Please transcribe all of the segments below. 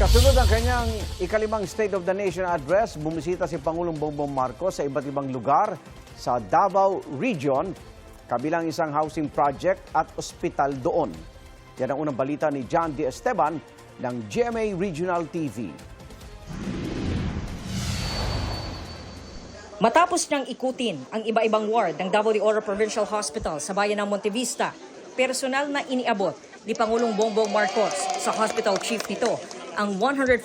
Kasunod ang kanyang ikalimang State of the Nation address, bumisita si Pangulong Bongbong Marcos sa iba't ibang lugar sa Davao Region, kabilang isang housing project at ospital doon. Yan ang unang balita ni John D. Esteban ng GMA Regional TV. Matapos niyang ikutin ang iba-ibang ward ng Davao de Oro Provincial Hospital sa bayan ng Montevista, personal na iniabot ni Pangulong Bongbong Marcos sa hospital chief nito ang 147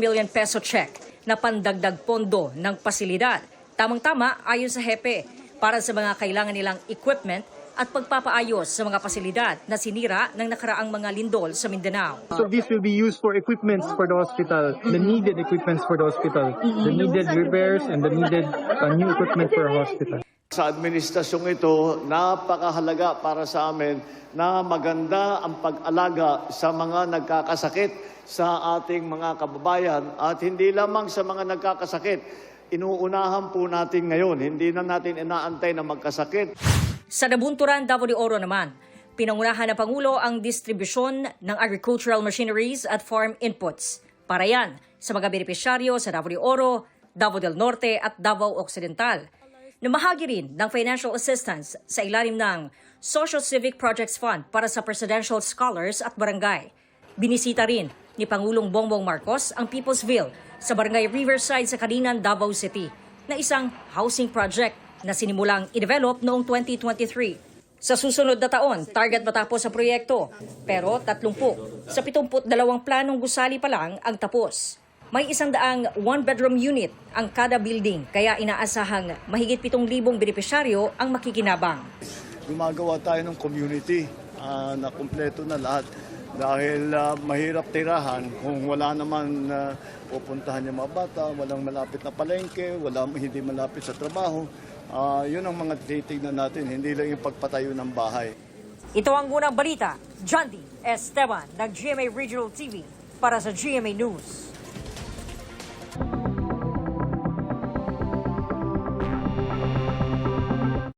million peso check na pandagdag pondo ng pasilidad. Tamang-tama ayon sa HEPE para sa mga kailangan nilang equipment at pagpapaayos sa mga pasilidad na sinira ng nakaraang mga lindol sa Mindanao. So this will be used for equipments for the hospital, the needed equipments for the hospital, the needed repairs and the needed new equipment for our hospital. Sa administrasyong ito, napakahalaga para sa amin na maganda ang pag-alaga sa mga nagkakasakit sa ating mga kababayan at hindi lamang sa mga nagkakasakit. Inuunahan po natin ngayon, hindi na natin inaantay na magkasakit. Sa Nabunturan, Davao de Oro naman, pinangunahan ng Pangulo ang distribusyon ng agricultural machineries at farm inputs. Para yan sa mga benepisyaryo sa Davao de Oro, Davao del Norte at Davao Occidental. Namahagi rin ng financial assistance sa ilalim ng Social Civic Projects Fund para sa Presidential Scholars at Barangay. Binisita rin ni Pangulong Bongbong Marcos ang Peoplesville sa Barangay Riverside sa Calinan, Davao City na isang housing project na sinimulang i-develop noong 2023. Sa susunod na taon, target matapos ang proyekto, pero 30 sa 72 planong gusali pa lang ang tapos. May 100 one-bedroom unit ang kada building, kaya inaasahang mahigit 7,000 benepisyaryo ang makikinabang. Gumagawa tayo ng community na kumpleto na lahat dahil mahirap tirahan kung wala naman pupuntahan yung mga bata, walang malapit na palengke, hindi malapit sa trabaho. Yun ang mga titignan natin, hindi lang yung pagpatayo ng bahay. Ito ang unang balita. John D. Esteban ng GMA Regional TV para sa GMA News.